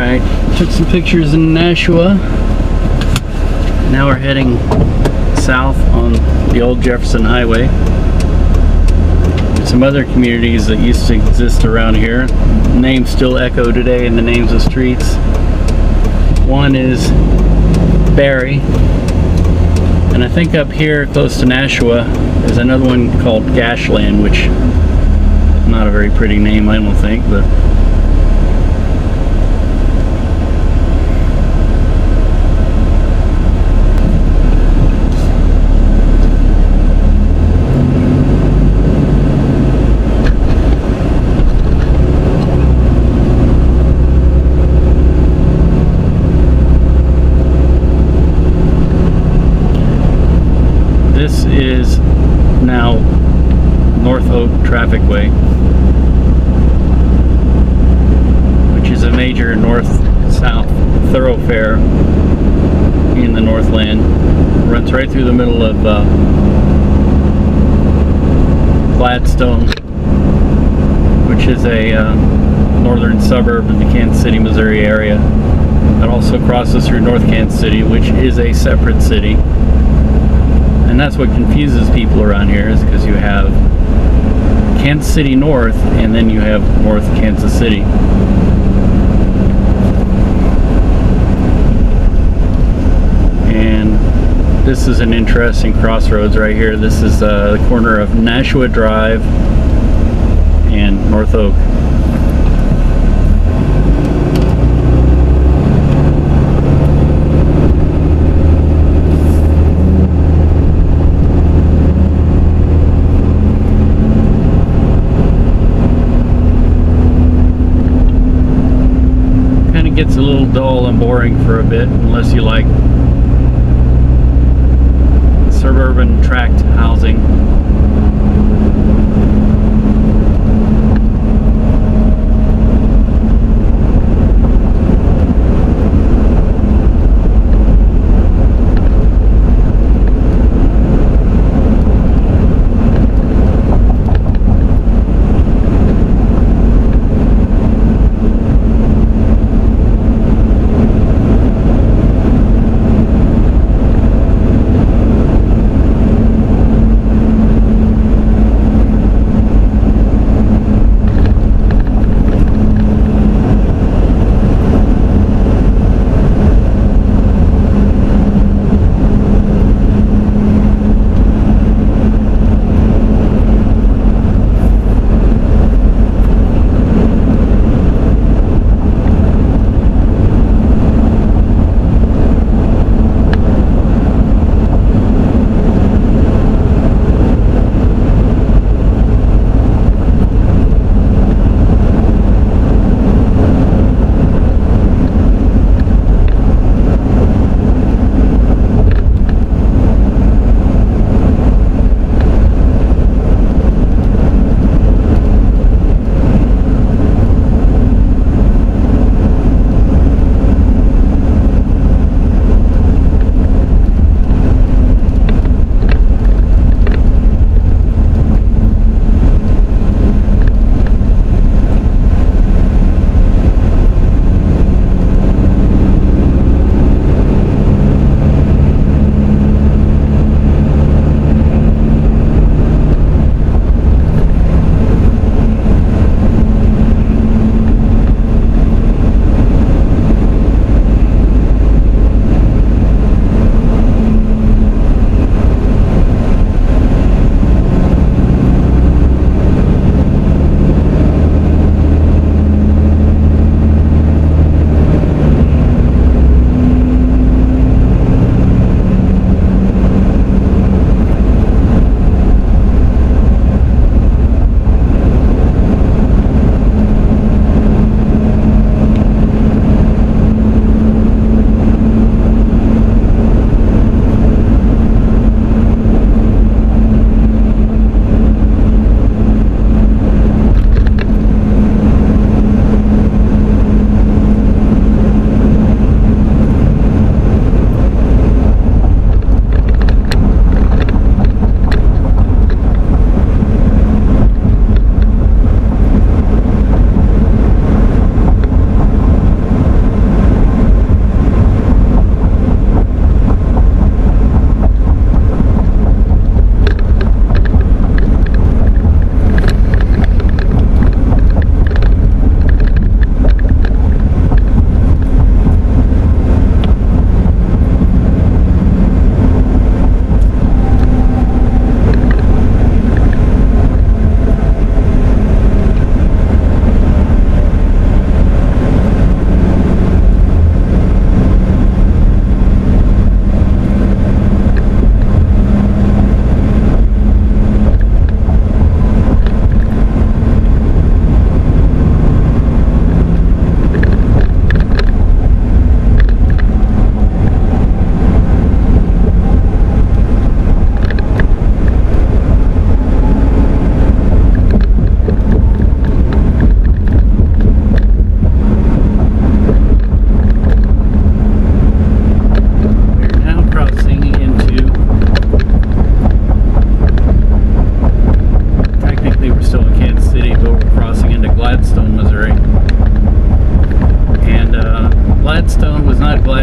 Alright, took some pictures in Nashua. Now we're heading south on the old Jefferson Highway. There's some other communities that used to exist around here. Names still echo today in the names of streets. One is Barry, and I think up here close to Nashua there's another one called Gashland, which is not a very pretty name, I don't think, but this is now North Oak Traffic Way, which is a major north-south thoroughfare in the Northland. Runs right through the middle of Gladstone, which is a northern suburb of the Kansas City, Missouri area. It also crosses through North Kansas City, which is a separate city. And that's what confuses people around here, is because you have Kansas City North and then you have North Kansas City. And this is an interesting crossroads right here. This is the corner of Nashua Drive and North Oak. Gets a little dull and boring for a bit, unless you like suburban tract housing.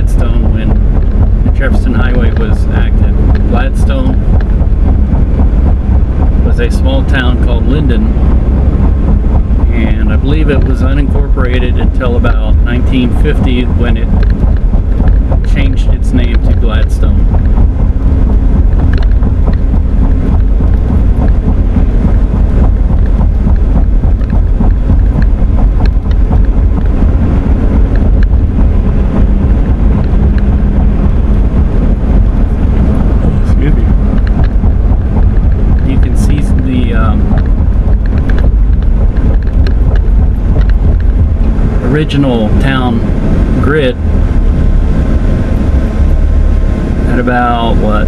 Gladstone when the Jefferson Highway was active. Gladstone was a small town called Linden, and I believe it was unincorporated until about 1950 when it changed its name to Gladstone. Original town grid at about what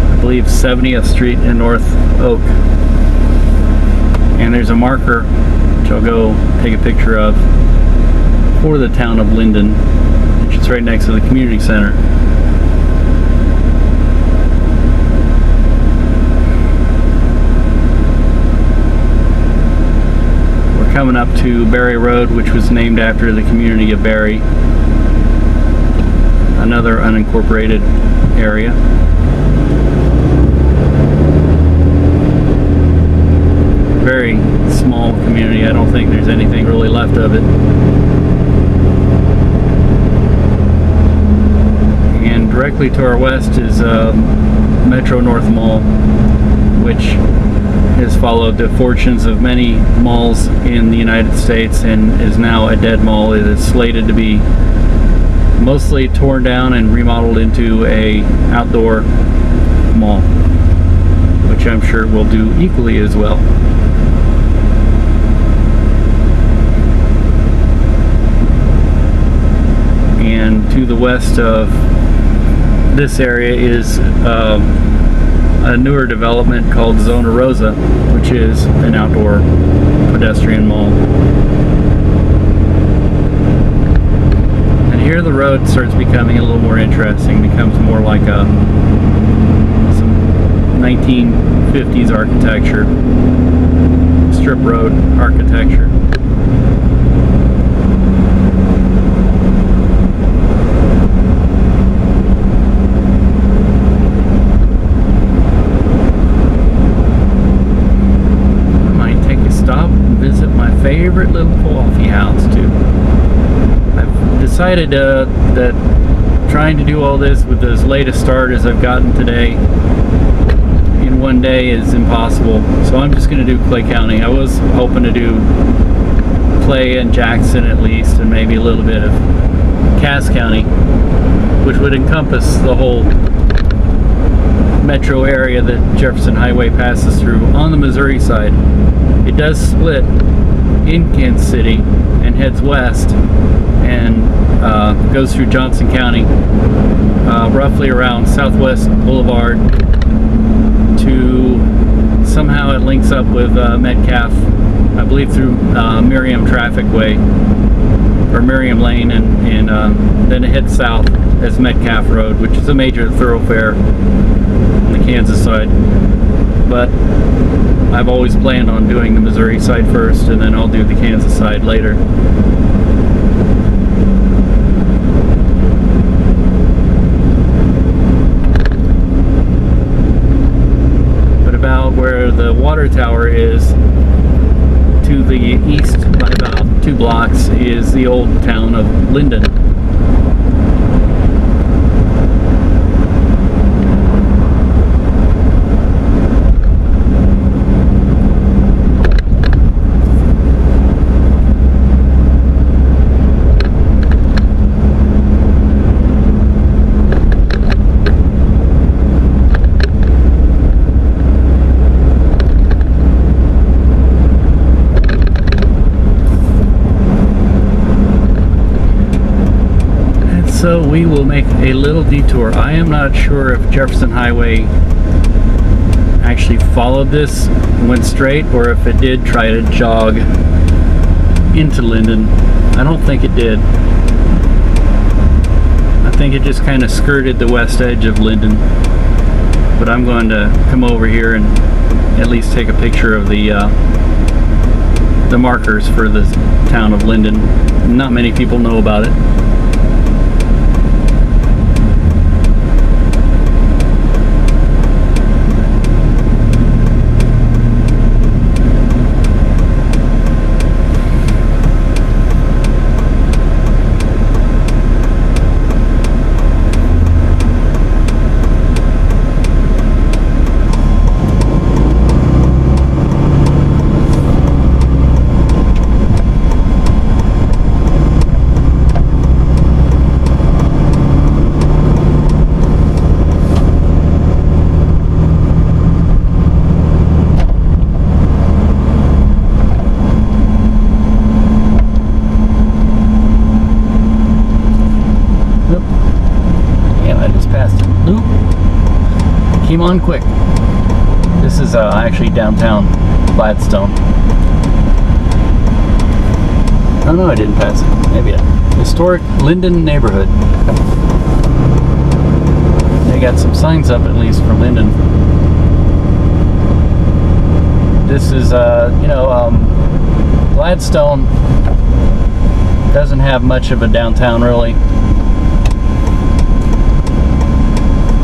I believe 70th Street in North Oak, and there's a marker which I'll go take a picture of for the town of Linden, which is right next to the community center. Coming up to Berry Road, which was named after the community of Berry, another unincorporated area. Very small community. I don't think there's anything really left of it. And directly to our west is Metro North Mall, which has followed the fortunes of many malls in the United States and is now a dead mall. It is slated to be mostly torn down and remodeled into a outdoor mall, which I'm sure will do equally as well. And to the west of this area is a newer development called Zona Rosa, which is an outdoor pedestrian mall. And here the road starts becoming a little more interesting, becomes more like some 1950s architecture, strip road architecture. Favorite little coffee house too. I've decided that trying to do all this with as late a start as I've gotten today in one day is impossible, so I'm just going to do Clay County. I was hoping to do Clay and Jackson at least, and maybe a little bit of Cass County, which would encompass the whole metro area that Jefferson Highway passes through on the Missouri side. It does split in Kansas City and heads west and goes through Johnson County, roughly around Southwest Boulevard, to somehow it links up with Metcalf, I believe through Miriam Traffic Way or Miriam Lane, and then it heads south as Metcalf Road, which is a major thoroughfare on the Kansas side. But I've always planned on doing the Missouri side first, and then I'll do the Kansas side later. But about where the water tower is, to the east by about 2 blocks, is the old town of Linden. So we will make a little detour. I am not sure if Jefferson Highway actually followed this, went straight, or if it did try to jog into Linden. I don't think it did. I think it just kind of skirted the west edge of Linden. But I'm going to come over here and at least take a picture of the the markers for the town of Linden. Not many people know about it. Came on quick. This is actually downtown Gladstone. Oh no, I didn't pass it. Maybe a historic Linden neighborhood. They got some signs up at least for Linden. This is, Gladstone doesn't have much of a downtown really.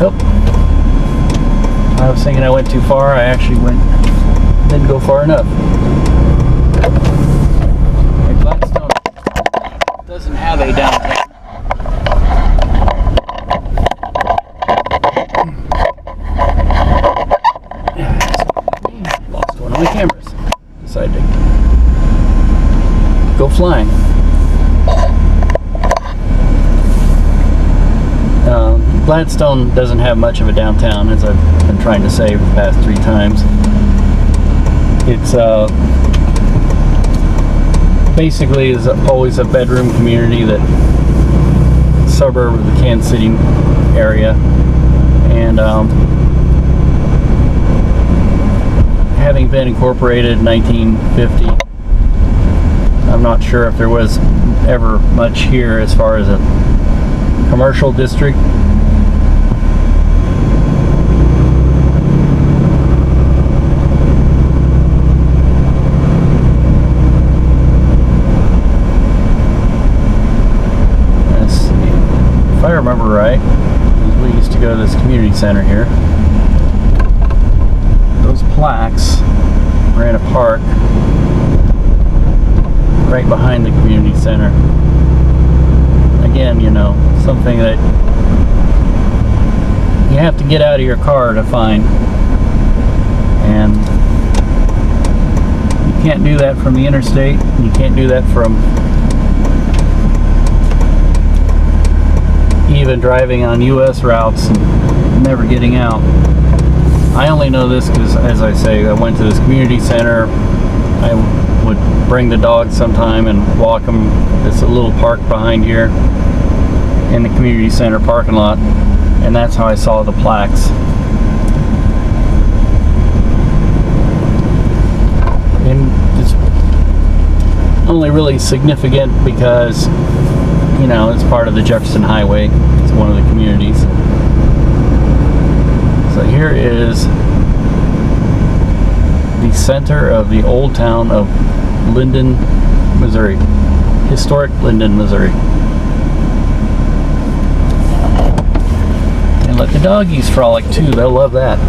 Oh. I was thinking I went too far. I actually didn't go far enough. Gladstone doesn't have a downtown. Lost one of my cameras. Decided to go flying. Gladstone doesn't have much of a downtown, as I've been trying to say the past 3 times. It's basically is always a bedroom community, that suburb of the Kansas City area, and having been incorporated in 1950, I'm not sure if there was ever much here as far as a commercial district. If I remember right, we used to go to this community center here. Those plaques were in a park right behind the community center. Again, something that you have to get out of your car to find, and you can't do that from the interstate. You can't do that from even driving on US routes and never getting out. I only know this because, as I say, I went to this community center. I would bring the dogs sometime and walk them. It's a little park behind here in the community center parking lot, and that's how I saw the plaques. And it's only really significant because, it's part of the Jefferson Highway. It's one of the communities. So here is the center of the old town of Linden, Missouri. Historic Linden, Missouri. And let the doggies frolic too. They'll love that.